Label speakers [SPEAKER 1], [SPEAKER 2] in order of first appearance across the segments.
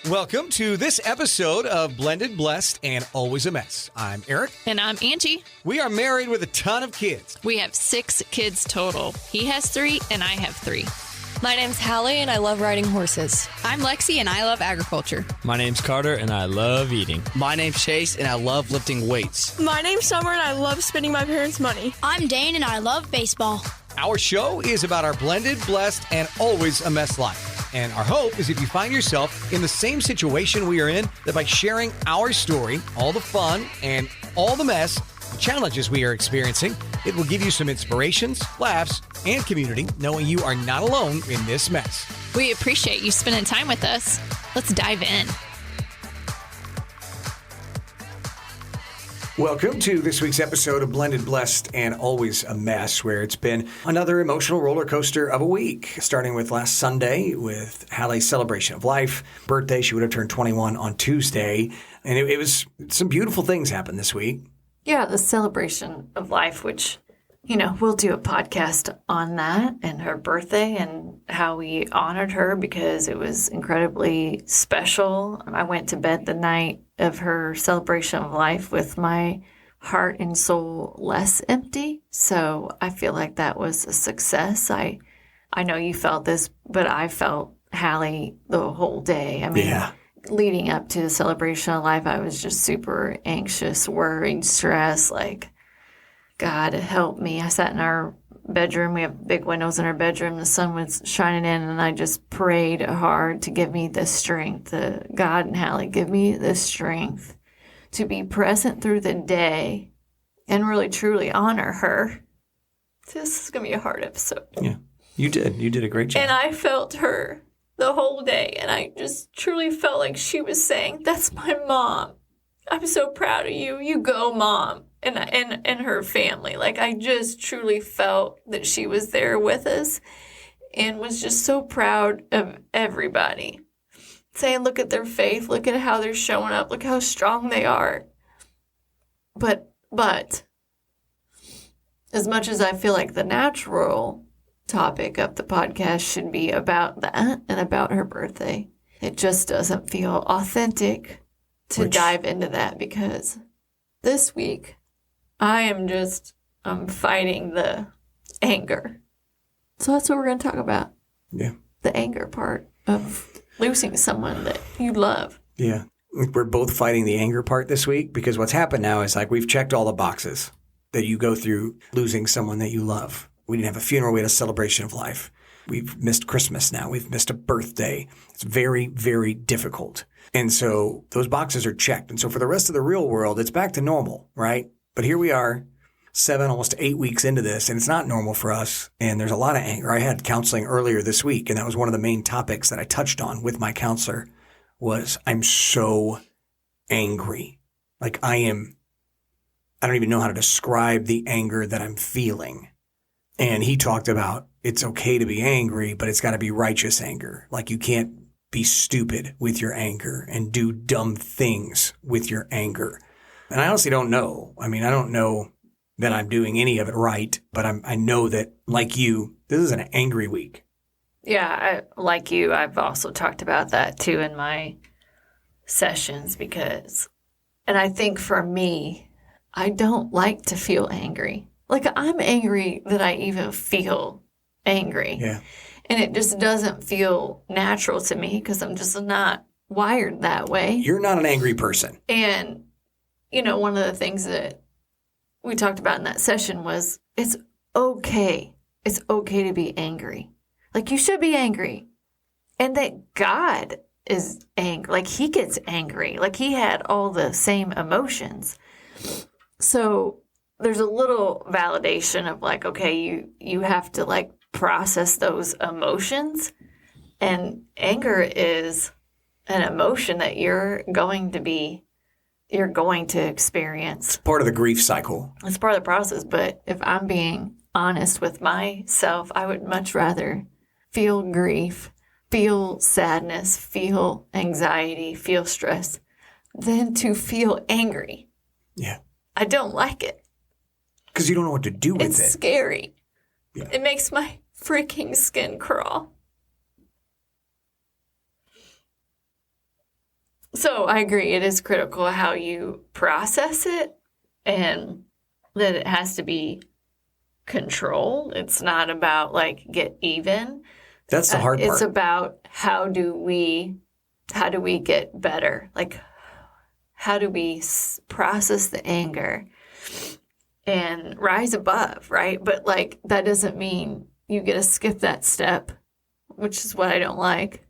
[SPEAKER 1] Welcome to this episode of Blended, Blessed, and Always a Mess. I'm Aric.
[SPEAKER 2] And I'm Angie.
[SPEAKER 1] We are married with a ton of kids.
[SPEAKER 2] We have 6 kids total. He has 3 and I have 3.
[SPEAKER 3] My name's Hallie and I love riding horses.
[SPEAKER 4] I'm Lexi and I love agriculture.
[SPEAKER 5] My name's Carter and I love eating.
[SPEAKER 6] My name's Chase and I love lifting weights.
[SPEAKER 7] My name's Summer and I love spending my parents' money.
[SPEAKER 8] I'm Dane and I love baseball.
[SPEAKER 1] Our show is about our blended, blessed, and always a mess life. And our hope is if you find yourself in the same situation we are in, that by sharing our story, all the fun and all the mess, the challenges we are experiencing, it will give you some inspirations, laughs, and community, knowing you are not alone in this mess.
[SPEAKER 2] We appreciate you spending time with us. Let's dive in.
[SPEAKER 1] Welcome to this week's episode of Blended, Blessed, and Always a Mess, where it's been another emotional roller coaster of a week, starting with last Sunday with Hallie's celebration of life. Birthday, she would have turned 21 on Tuesday, and it was some beautiful things happened this week.
[SPEAKER 9] Yeah, the celebration of life, which, we'll do a podcast on that and her birthday and how we honored her because it was incredibly special. I went to bed the night of her celebration of life with my heart and soul less empty. So I feel like that was a success. I know you felt this, but I felt Hallie the whole day. Leading up to the celebration of life, I was just super anxious, worried, stressed, like, God, help me. I sat in our bedroom. We have big windows in our bedroom. The sun was shining in, and I just prayed hard to give me the strength. God and Hallie, give me the strength to be present through the day and really, truly honor her. This is going to be a hard episode.
[SPEAKER 1] Yeah, you did. You did a great job.
[SPEAKER 9] And I felt her the whole day, and I just truly felt like she was saying, that's my mom. I'm so proud of you. You go, Mom. And her family. Like, I just truly felt that she was there with us and was just so proud of everybody. Saying, look at their faith, look at how they're showing up, look how strong they are. But as much as I feel like the natural topic of the podcast should be about that and about her birthday, it just doesn't feel authentic to dive into that because this week I am fighting the anger. So that's what we're going to talk about.
[SPEAKER 1] Yeah.
[SPEAKER 9] The anger part of losing someone that you love.
[SPEAKER 1] Yeah. We're both fighting the anger part this week because what's happened now is like we've checked all the boxes that you go through losing someone that you love. We didn't have a funeral. We had a celebration of life. We've missed Christmas now. We've missed a birthday. It's very, very difficult. And so those boxes are checked. And so for the rest of the real world, it's back to normal, right? But here we are, 7, almost 8 weeks into this, and it's not normal for us. And there's a lot of anger. I had counseling earlier this week, and that was one of the main topics that I touched on with my counselor was I'm so angry. Like I don't even know how to describe the anger that I'm feeling. And he talked about it's okay to be angry, but it's got to be righteous anger. Like you can't be stupid with your anger and do dumb things with your anger. And I honestly don't know. I don't know that I'm doing any of it right, but I know that, like you, this is an angry week.
[SPEAKER 9] Yeah, like you, I've also talked about that too in my sessions and I think for me, I don't like to feel angry. Like I'm angry that I even feel angry.
[SPEAKER 1] Yeah.
[SPEAKER 9] And it just doesn't feel natural to me because I'm just not wired that way.
[SPEAKER 1] You're not an angry person.
[SPEAKER 9] And one of the things that we talked about in that session was it's okay. It's okay to be angry. Like you should be angry. And that God is angry. Like he gets angry. Like he had all the same emotions. So there's a little validation of like, okay, you have to like process those emotions. And anger is an emotion that you're going to experience.
[SPEAKER 1] It's part of the grief cycle.
[SPEAKER 9] It's part of the process. But if I'm being honest with myself, I would much rather feel grief, feel sadness, feel anxiety, feel stress than to feel angry.
[SPEAKER 1] Yeah.
[SPEAKER 9] I don't like it.
[SPEAKER 1] Because you don't know what to do with it.
[SPEAKER 9] It's scary.
[SPEAKER 1] Yeah.
[SPEAKER 9] It makes my freaking skin crawl. So I agree. It is critical how you process it and that it has to be controlled. It's not about like get even.
[SPEAKER 1] That's the hard part.
[SPEAKER 9] It's about how do we get better? Like how do we process the anger and rise above, right? But like that doesn't mean you get to skip that step, which is what I don't like.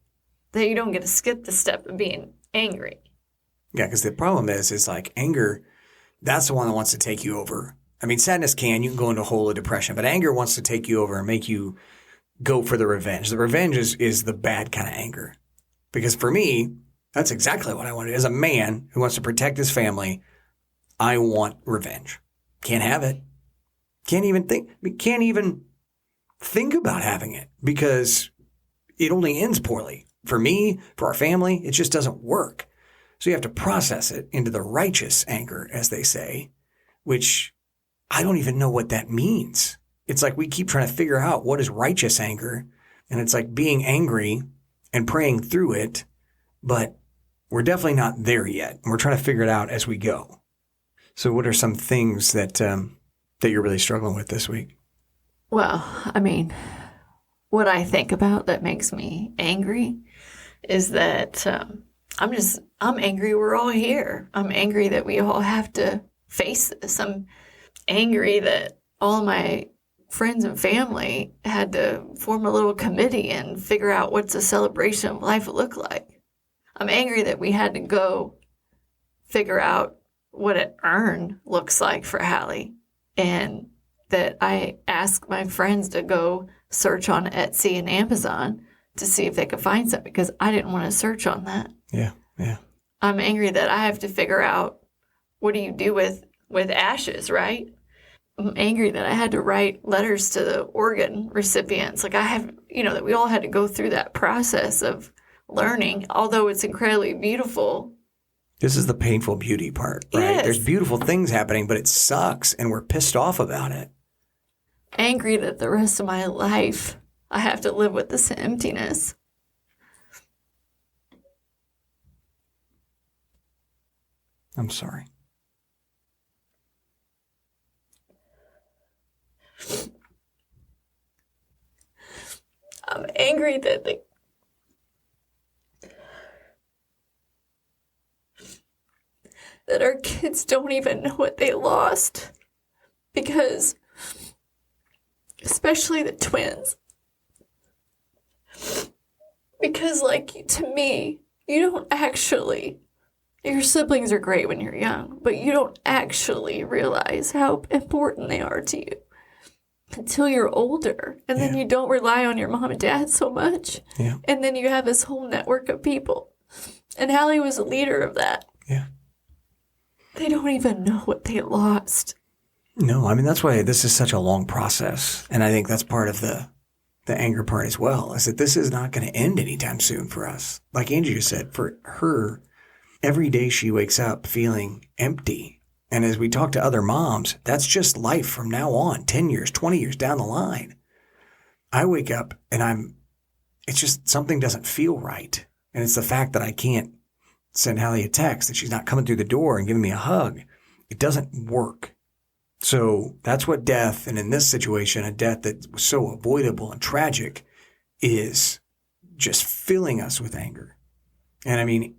[SPEAKER 9] That you don't get to skip the step of being angry.
[SPEAKER 1] Yeah, because the problem is like anger, that's the one that wants to take you over. I mean, sadness you can go into a hole of depression, but anger wants to take you over and make you go for the revenge. The revenge is the bad kind of anger. Because for me, that's exactly what I wanted. As a man who wants to protect his family, I want revenge. Can't have it. Can't even think about having it because it only ends poorly. For me, for our family, it just doesn't work. So you have to process it into the righteous anger, as they say, which I don't even know what that means. It's like we keep trying to figure out what is righteous anger. And it's like being angry and praying through it, but we're definitely not there yet. And we're trying to figure it out as we go. So what are some things that you're really struggling with this week?
[SPEAKER 9] Well, I mean, what I think about that makes me angry is that I'm angry we're all here. I'm angry that we all have to face this. I'm angry that all my friends and family had to form a little committee and figure out what's a celebration of life look like. I'm angry that we had to go figure out what an urn looks like for Hallie, and that I asked my friends to go search on Etsy and Amazon to see if they could find something because I didn't want to search on that.
[SPEAKER 1] Yeah.
[SPEAKER 9] I'm angry that I have to figure out what do you do with ashes, right? I'm angry that I had to write letters to the organ recipients. Like I have, that we all had to go through that process of learning, although it's incredibly beautiful.
[SPEAKER 1] This is the painful beauty part, right?
[SPEAKER 9] Yes.
[SPEAKER 1] There's beautiful things happening, but it sucks and we're pissed off about it.
[SPEAKER 9] Angry that the rest of my life I have to live with this emptiness.
[SPEAKER 1] I'm sorry.
[SPEAKER 9] I'm angry that that our kids don't even know what they lost, because especially the twins, because like to me, you don't actually, your siblings are great when you're young, but you don't actually realize how important they are to you until you're older. And then you don't rely on your mom and dad so much.
[SPEAKER 1] Yeah.
[SPEAKER 9] And then you have this whole network of people. And Hallie was a leader of that.
[SPEAKER 1] Yeah.
[SPEAKER 9] They don't even know what they lost.
[SPEAKER 1] No, I mean, that's why this is such a long process. And I think that's part of the anger part as well, is that this is not going to end anytime soon for us. Like Angie just said, for her, every day she wakes up feeling empty. And as we talk to other moms, that's just life from now on, 10 years, 20 years down the line. I wake up and it's just something doesn't feel right. And it's the fact that I can't send Hallie a text, that she's not coming through the door and giving me a hug. It doesn't work. So that's what death, and in this situation, a death that was so avoidable and tragic, is just filling us with anger. And I mean,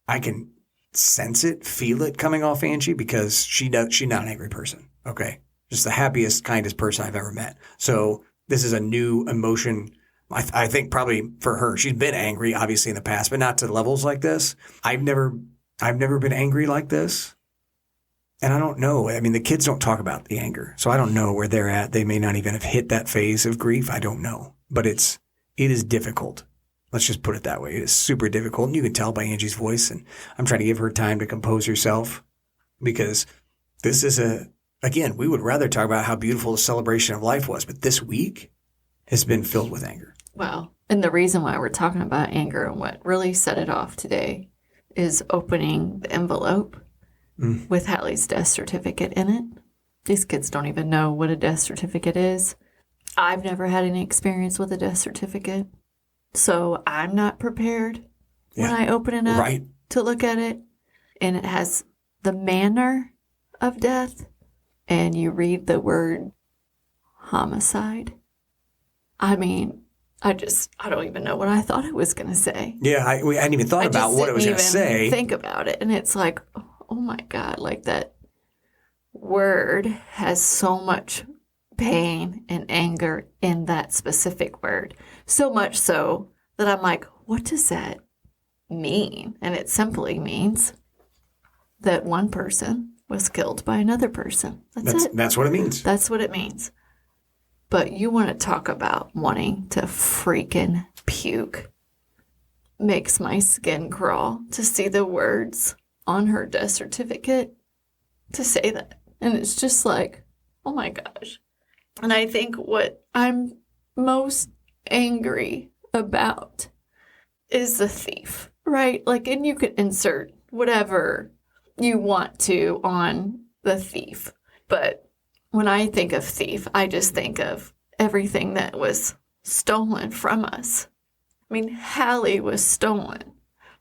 [SPEAKER 1] I can sense it, feel it coming off Angie, because she's not an angry person. Okay. Just the happiest, kindest person I've ever met. So this is a new emotion. I think probably for her, she's been angry obviously in the past, but not to levels like this. I've never been angry like this. And I don't know. I mean, the kids don't talk about the anger, so I don't know where they're at. They may not even have hit that phase of grief. I don't know. But it is difficult. Let's just put it that way. It is super difficult. And you can tell by Angie's voice. And I'm trying to give her time to compose herself, because this is again, we would rather talk about how beautiful the celebration of life was. But this week has been filled with anger.
[SPEAKER 9] Well, and the reason why we're talking about anger and what really set it off today is opening the envelope with Hallie's death certificate in it. These kids don't even know what a death certificate is. I've never had any experience with a death certificate, so I'm not prepared when I open it up.
[SPEAKER 1] Right.
[SPEAKER 9] to look at it, and it has the manner of death, and you read the word homicide. I mean, I don't even know what I thought it was going to say.
[SPEAKER 1] Yeah, I hadn't even thought about what it was going to say.
[SPEAKER 9] Think about it, and it's like, oh my God, like that word has so much pain and anger in that specific word. So much so that I'm like, what does that mean? And it simply means that one person was killed by another person. That's it.
[SPEAKER 1] That's what it means.
[SPEAKER 9] That's what it means. But you want to talk about wanting to freaking puke. Makes my skin crawl to see the words on her death certificate to say that. And it's just like, oh my gosh. And I think what I'm most angry about is the thief, right? Like, and you could insert whatever you want to on the thief. But when I think of thief, I just think of everything that was stolen from us. I mean, Hallie was stolen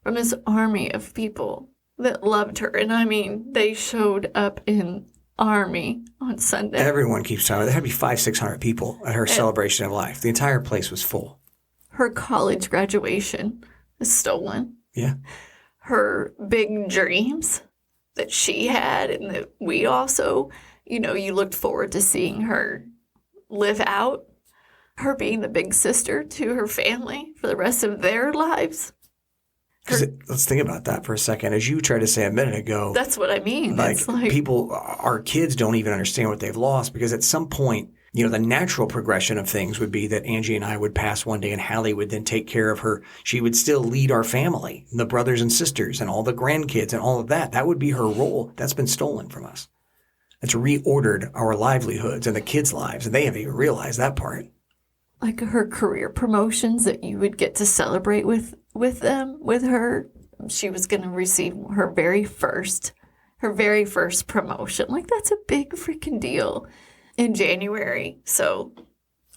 [SPEAKER 9] from this army of people that loved her. And I mean, they showed up in army on Sunday.
[SPEAKER 1] Everyone keeps talking. There had to be 500-600 people at her celebration of life. The entire place was full.
[SPEAKER 9] Her college graduation is stolen.
[SPEAKER 1] Yeah.
[SPEAKER 9] Her big dreams that she had and that we also, you looked forward to seeing her live out. Her being the big sister to her family for the rest of their lives.
[SPEAKER 1] Let's think about that for a second. As you tried to say a minute ago.
[SPEAKER 9] That's what I mean.
[SPEAKER 1] Like people, our kids don't even understand what they've lost because at some point, the natural progression of things would be that Angie and I would pass one day and Hallie would then take care of her. She would still lead our family, the brothers and sisters and all the grandkids and all of that. That would be her role. That's been stolen from us. It's reordered our livelihoods and the kids' lives, and they haven't even realized that part.
[SPEAKER 9] Like her career promotions that you would get to celebrate with her. She was going to receive her very first promotion. Like, that's a big freaking deal in January. So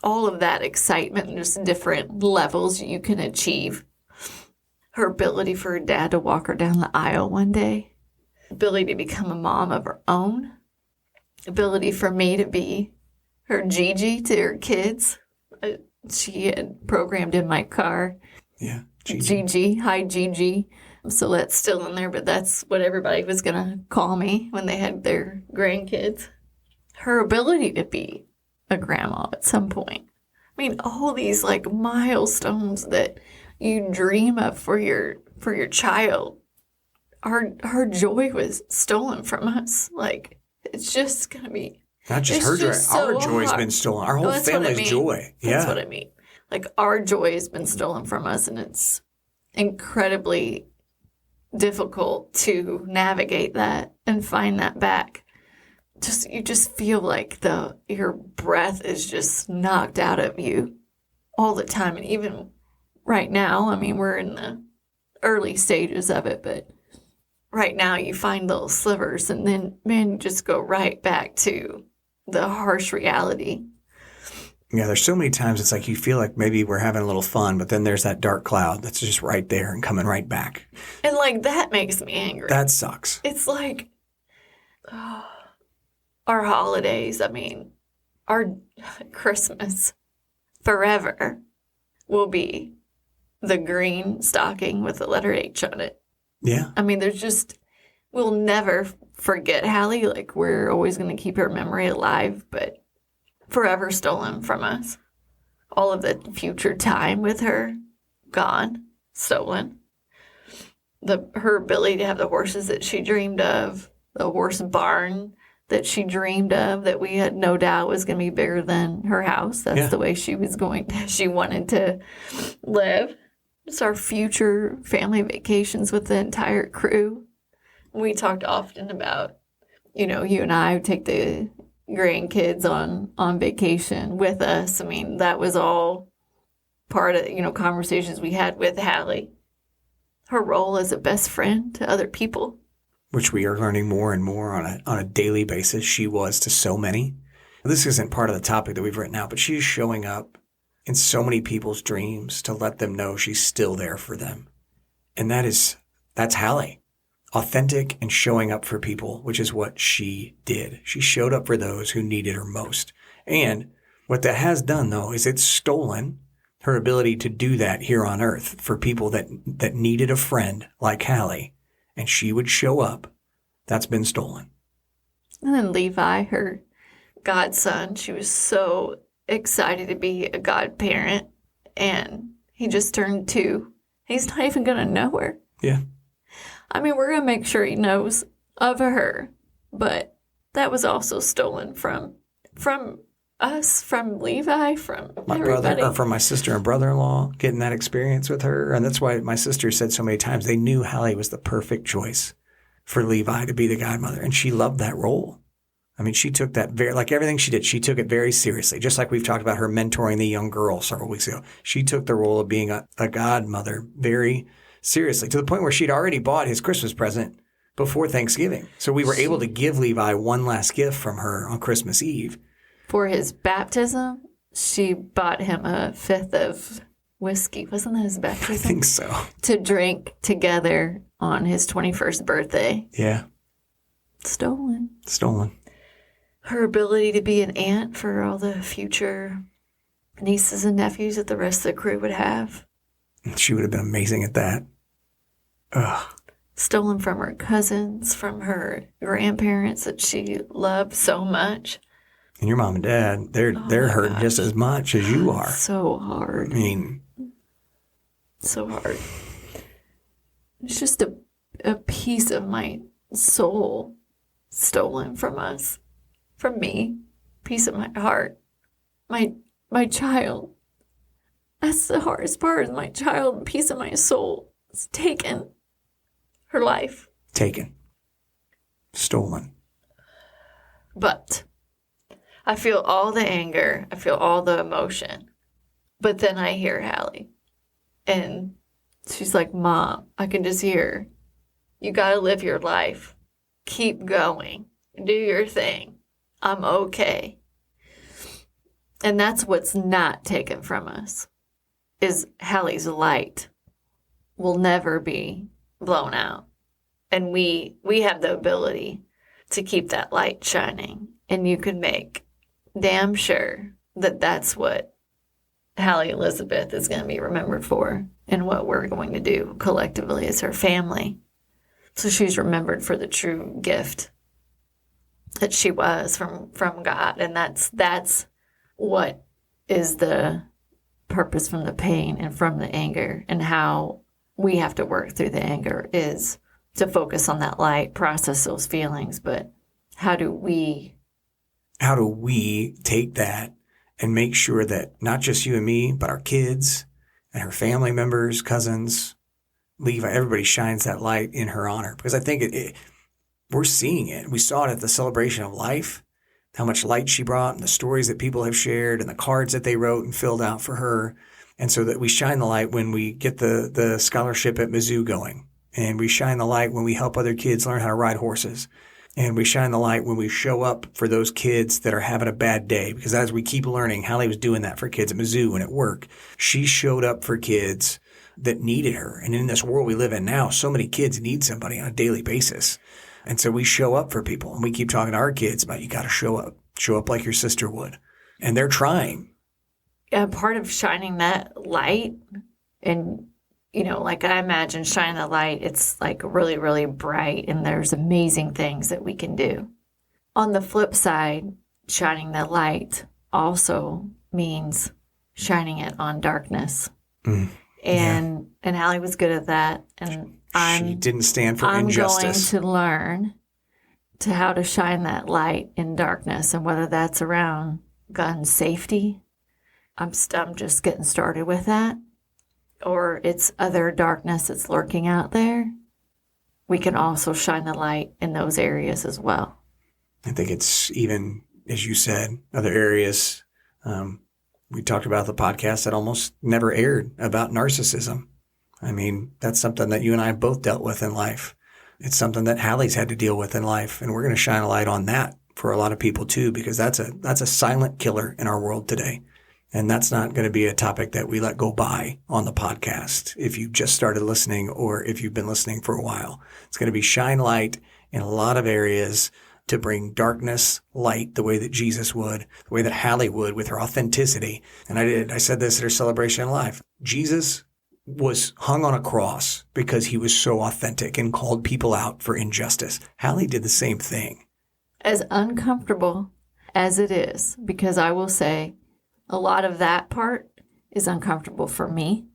[SPEAKER 9] all of that excitement and just different levels you can achieve. Her ability for her dad to walk her down the aisle one day. Ability to become a mom of her own. Ability for me to be her Gigi to her kids. She had programmed in my car.
[SPEAKER 1] Yeah.
[SPEAKER 9] Gigi. Hi, Gigi. So that's still in there, but that's what everybody was going to call me when they had their grandkids. Her ability to be a grandma at some point. I mean, all these like milestones that you dream of for your child. Our joy was stolen from us. Like, it's just going to be.
[SPEAKER 1] Not just her joy. Our joy has been stolen. Our whole family's joy. Yeah.
[SPEAKER 9] That's what I mean. Like, our joy has been stolen from us, and it's incredibly difficult to navigate that and find that back. You just feel like your breath is just knocked out of you all the time. And even right now, I mean, we're in the early stages of it, but right now you find little slivers, and then, man, you just go right back to the harsh reality.
[SPEAKER 1] Yeah, there's so many times it's like you feel like maybe we're having a little fun, but then there's that dark cloud that's just right there and coming right back.
[SPEAKER 9] And like that makes me angry.
[SPEAKER 1] That sucks.
[SPEAKER 9] It's like our holidays, I mean, our Christmas forever will be the green stocking with the letter H on it.
[SPEAKER 1] Yeah.
[SPEAKER 9] I mean, we'll never forget Hallie. Like, we're always going to keep her memory alive, but forever stolen from us. All of the future time with her, gone, stolen. Her ability to have the horses that she dreamed of, the horse barn that she dreamed of, that we had no doubt was going to be bigger than her house. That's the way she wanted to live. Just our future family vacations with the entire crew. We talked often about, you and I would take the grandkids on vacation with us. I mean, that was all part of, conversations we had with Hallie. Her role as a best friend to other people.
[SPEAKER 1] Which we are learning more and more on a daily basis. She was to so many. This isn't part of the topic that we've written out, but she's showing up in so many people's dreams to let them know she's still there for them. And that is That's Hallie. Authentic and showing up for people, which is what she did. She showed up for those who needed her most. And what that has done, though, is it's stolen her ability to do that here on earth for people that needed a friend like Hallie, and she would show up. That's been stolen.
[SPEAKER 9] And then Levi, her godson, she was so excited to be a godparent, and he just turned 2. He's not even going to know her.
[SPEAKER 1] Yeah.
[SPEAKER 9] I mean, we're going to make sure he knows of her, but that was also stolen from us, from Levi, from
[SPEAKER 1] my
[SPEAKER 9] everybody.
[SPEAKER 1] brother, or from my sister and brother-in-law, getting that experience with her. And that's why my sister said so many times they knew Hallie was the perfect choice for Levi to be the godmother. And she loved that role. I mean, she took that like everything she did, she took it very seriously. Just like we've talked about her mentoring the young girl several weeks ago. She took the role of being a godmother very seriously, to the point where she'd already bought his Christmas present before Thanksgiving. So we were able to give Levi one last gift from her on Christmas Eve.
[SPEAKER 9] For his baptism, she bought him a 5th of whiskey. Wasn't that his baptism?
[SPEAKER 1] I think so.
[SPEAKER 9] To drink together on his 21st birthday.
[SPEAKER 1] Yeah.
[SPEAKER 9] Stolen. Her ability to be an aunt for all the future nieces and nephews that the rest of the crew would have.
[SPEAKER 1] She would have been amazing at that. Ugh.
[SPEAKER 9] Stolen from her cousins, from her grandparents that she loved so much.
[SPEAKER 1] And your mom and dad, they're hurting just as much as you are.
[SPEAKER 9] So hard.
[SPEAKER 1] I mean,
[SPEAKER 9] so hard. It's just a piece of my soul stolen from us, from me, piece of my heart, my child. That's the hardest part. Is my child, piece of my soul, is taken. Her life.
[SPEAKER 1] Taken. Stolen.
[SPEAKER 9] But I feel all the anger. I feel all the emotion. But then I hear Hallie. And she's like, Mom, I can just hear, you got to live your life. Keep going. Do your thing. I'm okay. And that's what's not taken from us, is Hallie's light will never be blown out. And we have the ability to keep that light shining. And you can make damn sure that that's what Hallie Elizabeth is going to be remembered for, and what we're going to do collectively as her family. So she's remembered for the true gift that she was from God. And that's what is the purpose from the pain and from the anger, and how we have to work through the anger is to focus on that light, process those feelings. But how do we take that and make sure that not just you and me, but our kids and her family members, cousins, Levi, everybody shines that light in her honor? Because I think we're seeing it. We saw it at the celebration of life, how much light she brought, and the stories that people have shared, and the cards that they wrote and filled out for her. And so that we shine the light when we get the scholarship at Mizzou going. And we shine the light when we help other kids learn how to ride horses. And we shine the light when we show up for those kids that are having a bad day. Because as we keep learning, Hallie was doing that for kids at Mizzou and at work. She showed up for kids that needed her. And in this world we live in now, so many kids need somebody on a daily basis. And so we show up for people. And we keep talking to our kids about, you got to show up. Show up like your sister would. And they're trying. Yeah, part of shining that light, and like I imagine shining the light, it's like really, really bright, and there's amazing things that we can do. On the flip side, shining the light also means shining it on darkness. And Hallie was good at that. And
[SPEAKER 1] she didn't stand for injustice.
[SPEAKER 9] I'm going to learn how to shine that light in darkness, and whether that's around gun safety, I'm just getting started with that, or it's other darkness that's lurking out there. We can also shine the light in those areas as well.
[SPEAKER 1] I think it's even, as you said, other areas. We talked about the podcast that almost never aired about narcissism. I mean, that's something that you and I both dealt with in life. It's something that Hallie's had to deal with in life, and we're going to shine a light on that for a lot of people too, because that's a silent killer in our world today. And that's not going to be a topic that we let go by on the podcast if you just started listening or if you've been listening for a while. It's going to be shine light in a lot of areas to bring darkness, light, the way that Jesus would, the way that Hallie would with her authenticity. And I said this at her celebration of life. Jesus was hung on a cross because he was so authentic and called people out for injustice. Hallie did the same thing.
[SPEAKER 9] As uncomfortable as it is, because I will say a lot of that part is uncomfortable for me.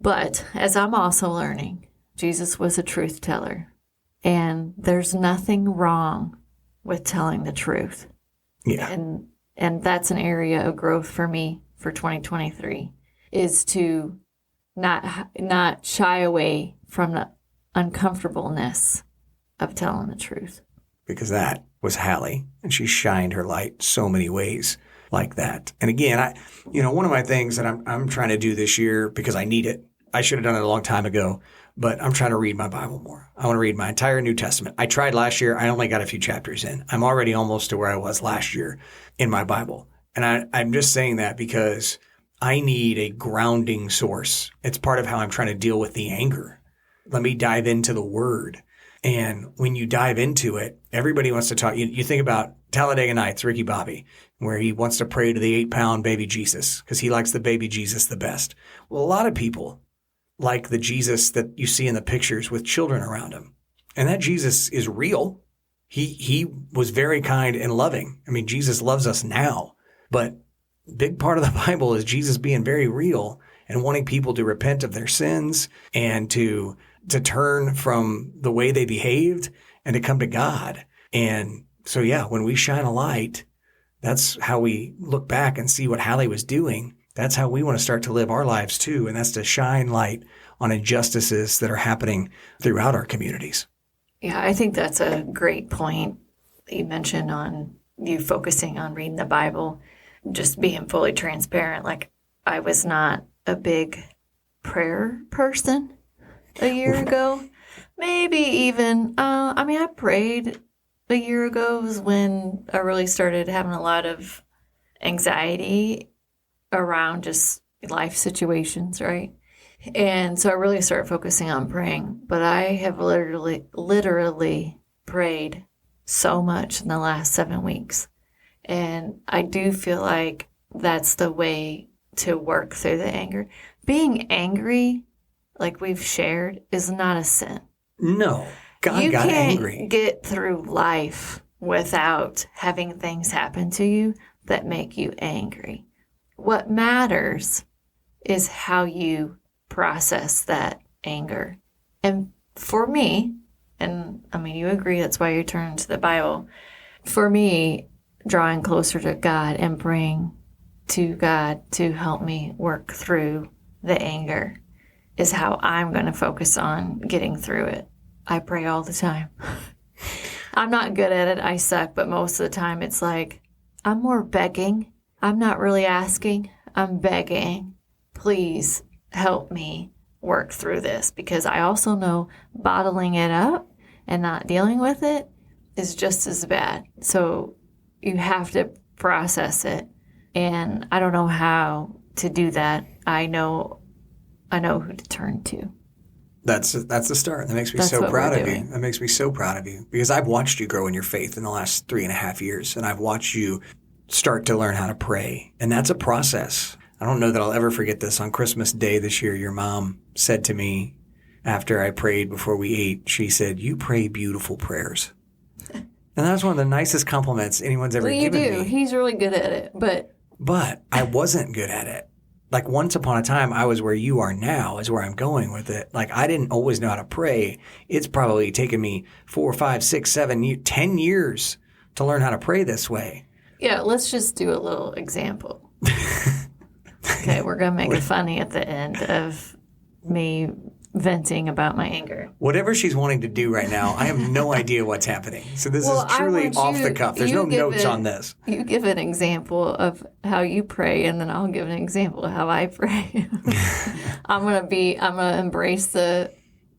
[SPEAKER 9] But as I'm also learning, Jesus was a truth teller. And there's nothing wrong with telling the truth.
[SPEAKER 1] Yeah.
[SPEAKER 9] And that's an area of growth for me for 2023 is to not shy away from the uncomfortableness of telling the truth.
[SPEAKER 1] Because that was Hallie, and she shined her light so many ways like that. And again, one of my things that I'm trying to do this year because I need it. I should have done it a long time ago, but I'm trying to read my Bible more. I want to read my entire New Testament. I tried last year. I only got a few chapters in. I'm already almost to where I was last year in my Bible. And I'm just saying that because I need a grounding source. It's part of how I'm trying to deal with the anger. Let me dive into the Word. And when you dive into it, everybody wants to talk. You think about Talladega Nights, Ricky Bobby, where he wants to pray to the 8-pound baby Jesus because he likes the baby Jesus the best. Well, a lot of people like the Jesus that you see in the pictures with children around him. And that Jesus is real. He was very kind and loving. I mean, Jesus loves us now. But a big part of the Bible is Jesus being very real and wanting people to repent of their sins and to turn from the way they behaved and to come to God. And so, yeah, when we shine a light, that's how we look back and see what Hallie was doing. That's how we want to start to live our lives too. And that's to shine light on injustices that are happening throughout our communities.
[SPEAKER 9] Yeah, I think that's a great point that you mentioned on you focusing on reading the Bible, just being fully transparent. Like, I was not a big prayer person a year ago. Maybe even, I prayed a year ago was when I really started having a lot of anxiety around just life situations, right? And so I really started focusing on praying. But I have literally prayed so much in the last 7 weeks. And I do feel like that's the way to work through the anger. Being angry, like we've shared, is not a sin.
[SPEAKER 1] No. God got angry.
[SPEAKER 9] You can't get through life without having things happen to you that make you angry. What matters is how you process that anger. And for me, and I mean, you agree, that's why you turn to the Bible. For me, drawing closer to God and praying to God to help me work through the anger is how I'm going to focus on getting through it. I pray all the time. I'm not good at it. I suck. But most of the time it's like, I'm more begging. I'm not really asking. I'm begging. Please help me work through this. Because I also know bottling it up and not dealing with it is just as bad. So you have to process it. And I don't know how to do that. I know who to turn to.
[SPEAKER 1] That's the start. That makes me so proud of you. That makes me so proud of you because I've watched you grow in your faith in the last 3.5 years, and I've watched you start to learn how to pray, and that's a process. I don't know that I'll ever forget this. On Christmas Day this year, your mom said to me after I prayed before we ate, she said, "You pray beautiful prayers." And that's one of the nicest compliments anyone's ever given me.
[SPEAKER 9] You do. He's really good at it, But
[SPEAKER 1] I wasn't good at it. Like once upon a time, I was where you are now is where I'm going with it. Like I didn't always know how to pray. It's probably taken me 4, 5, 6, 7, 10 years to learn how to pray this way.
[SPEAKER 9] Yeah, let's just do a little example. Okay, we're going to make it funny at the end of me venting about my anger.
[SPEAKER 1] Whatever she's wanting to do right now, I have no idea what's happening. So this is truly off the cuff. There's no notes on this.
[SPEAKER 9] You give an example of how you pray, and then I'll give an example of how I pray. I'm gonna embrace the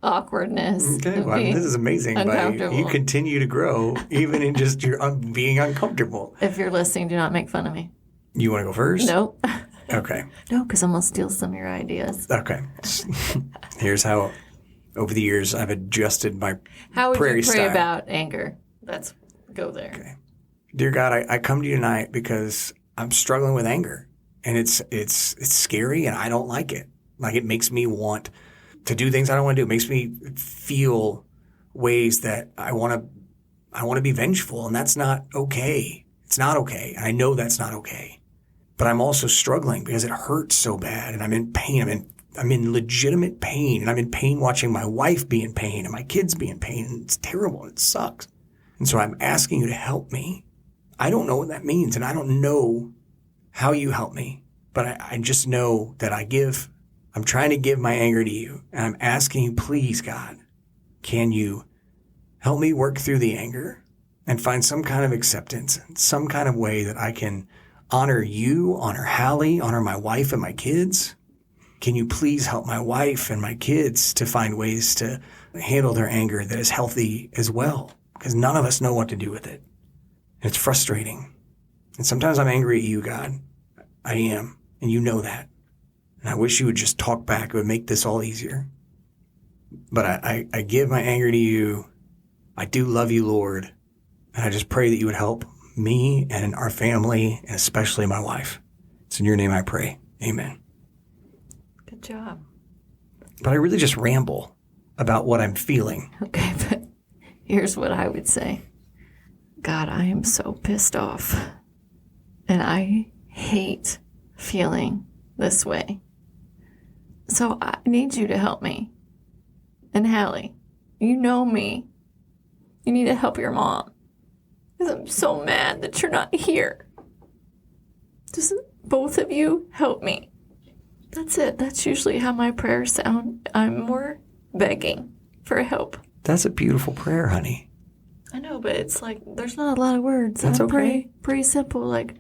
[SPEAKER 9] awkwardness.
[SPEAKER 1] Okay, well, this is amazing. But you continue to grow, even in just your being uncomfortable.
[SPEAKER 9] If you're listening, do not make fun of me.
[SPEAKER 1] You want to go first?
[SPEAKER 9] Nope.
[SPEAKER 1] Okay.
[SPEAKER 9] No, because I'm going to steal some of your ideas.
[SPEAKER 1] Okay. Here's how, over the years, I've adjusted my
[SPEAKER 9] How would
[SPEAKER 1] prayer
[SPEAKER 9] you pray
[SPEAKER 1] style.
[SPEAKER 9] about anger? Let's go there.
[SPEAKER 1] Okay. Dear God, I come to you tonight because I'm struggling with anger, and it's scary, and I don't like it. Like, it makes me want to do things I don't want to do. It makes me feel ways that I want to be vengeful, and that's not okay. It's not okay. I know that's not okay. But I'm also struggling because it hurts so bad, and I'm in pain. I'm in legitimate pain, and I'm in pain watching my wife be in pain and my kids be in pain, and it's terrible. It sucks. And so I'm asking you to help me. I don't know what that means, and I don't know how you help me, but I just know that I'm trying to give my anger to you, and I'm asking you, please, God, can you help me work through the anger and find some kind of acceptance, some kind of way that I can honor you, honor Hallie, honor my wife and my kids? Can you please help my wife and my kids to find ways to handle their anger that is healthy as well? Because none of us know what to do with it. It's frustrating. And sometimes I'm angry at you, God. I am. And you know that. And I wish you would just talk back. It would make this all easier. But I give my anger to you. I do love you, Lord. And I just pray that you would help me and our family, and especially my wife. It's in your name I pray. Amen.
[SPEAKER 9] Good job.
[SPEAKER 1] But I really just ramble about what I'm feeling.
[SPEAKER 9] Okay, but here's what I would say. God, I am so pissed off. And I hate feeling this way. So I need you to help me. And Hallie, you know me. You need to help your mom. Because I'm so mad that you're not here. Just both of you help me. That's it. That's usually how my prayers sound. I'm more begging for help.
[SPEAKER 1] That's a beautiful prayer, honey.
[SPEAKER 9] I know, but it's like there's not a lot of words.
[SPEAKER 1] That's
[SPEAKER 9] I
[SPEAKER 1] okay.
[SPEAKER 9] Pretty simple, like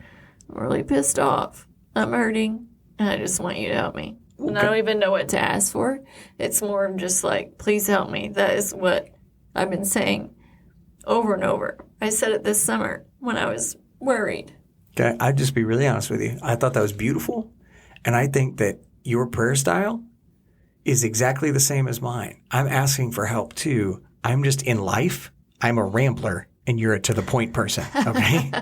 [SPEAKER 9] I'm really pissed off. I'm hurting, and I just want you to help me. Okay. And I don't even know what to ask for. It's more of just like, please help me. That is what I've been saying over and over. I said it this summer when I was worried.
[SPEAKER 1] Okay, I'd just be really honest with you. I thought that was beautiful, and I think that your prayer style is exactly the same as mine. I'm asking for help too. I'm just in life. I'm a rambler, and you're a to-the-point person, okay?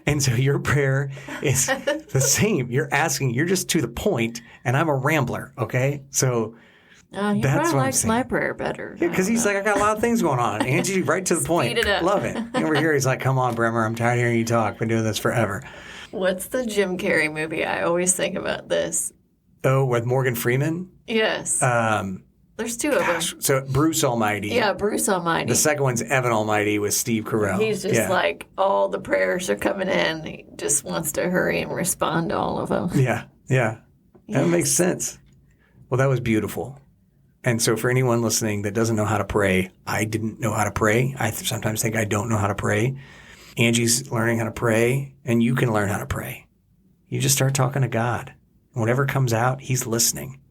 [SPEAKER 1] And so your prayer is the same. You're just to the point, and I'm a rambler, okay? So
[SPEAKER 9] He
[SPEAKER 1] that's
[SPEAKER 9] probably
[SPEAKER 1] what I'm
[SPEAKER 9] likes
[SPEAKER 1] saying.
[SPEAKER 9] my prayer better.
[SPEAKER 1] Yeah, because he's like, I got a lot of things going on. Angie, right to the point.
[SPEAKER 9] Speed it up.
[SPEAKER 1] Love it. Over here, he's like, come on, Bremer. I'm tired of hearing you talk. Been doing this forever.
[SPEAKER 9] What's the Jim Carrey movie? I always think about this.
[SPEAKER 1] Oh, with Morgan Freeman?
[SPEAKER 9] Yes. There's two of them.
[SPEAKER 1] So Bruce Almighty.
[SPEAKER 9] Yeah, Bruce Almighty.
[SPEAKER 1] The second one's Evan Almighty with Steve Carell.
[SPEAKER 9] He's just like, all the prayers are coming in. He just wants to hurry and respond to all of them.
[SPEAKER 1] Yeah. That makes sense. Well, that was beautiful. And so for anyone listening that doesn't know how to pray, I didn't know how to pray. I sometimes think I don't know how to pray. Angie's learning how to pray, and you can learn how to pray. You just start talking to God. Whatever comes out, he's listening.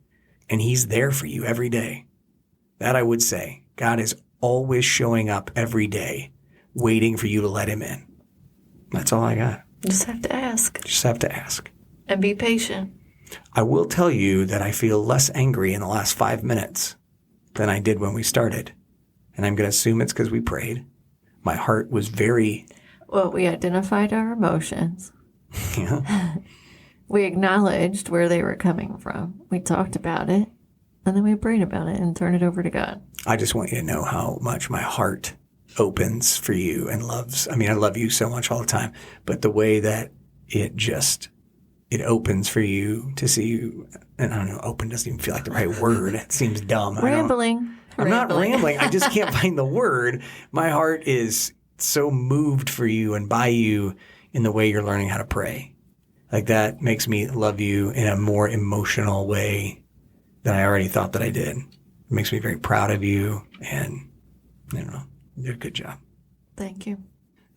[SPEAKER 1] And he's there for you every day. That I would say. God is always showing up every day, waiting for you to let him in. That's all I got.
[SPEAKER 9] Just have to ask.
[SPEAKER 1] Just have to ask.
[SPEAKER 9] And be patient.
[SPEAKER 1] I will tell you that I feel less angry in the last 5 minutes than I did when we started. And I'm going to assume it's because we prayed. My heart was very...
[SPEAKER 9] Well, we identified our emotions.
[SPEAKER 1] Yeah.
[SPEAKER 9] We acknowledged where they were coming from. We talked about it, and then we prayed about it and turned it over to God.
[SPEAKER 1] I just want you to know how much my heart opens for you and loves. I mean, I love you so much all the time, but the way that it opens for you to see you, and I don't know, open doesn't even feel like the right word. It seems dumb.
[SPEAKER 9] Rambling.
[SPEAKER 1] I'm not rambling. I just can't find the word. My heart is so moved for you and by you in the way you're learning how to pray. Like that makes me love you in a more emotional way than I already thought that I did. It makes me very proud of you, and you did a good job.
[SPEAKER 9] Thank you.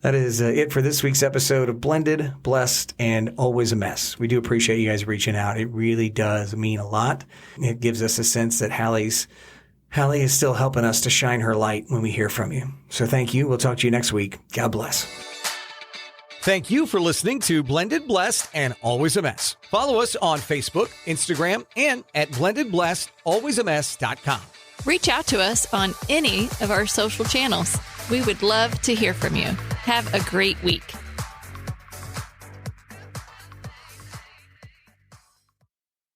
[SPEAKER 1] That is it for this week's episode of Blended, Blessed, and Always a Mess. We do appreciate you guys reaching out. It really does mean a lot. It gives us a sense that Hallie is still helping us to shine her light when we hear from you. So thank you. We'll talk to you next week. God bless. Thank you for listening to Blended, Blessed, and Always a Mess. Follow us on Facebook, Instagram, and at blendedblessedalwaysamess.com.
[SPEAKER 2] Reach out to us on any of our social channels. We would love to hear from you. Have a great week.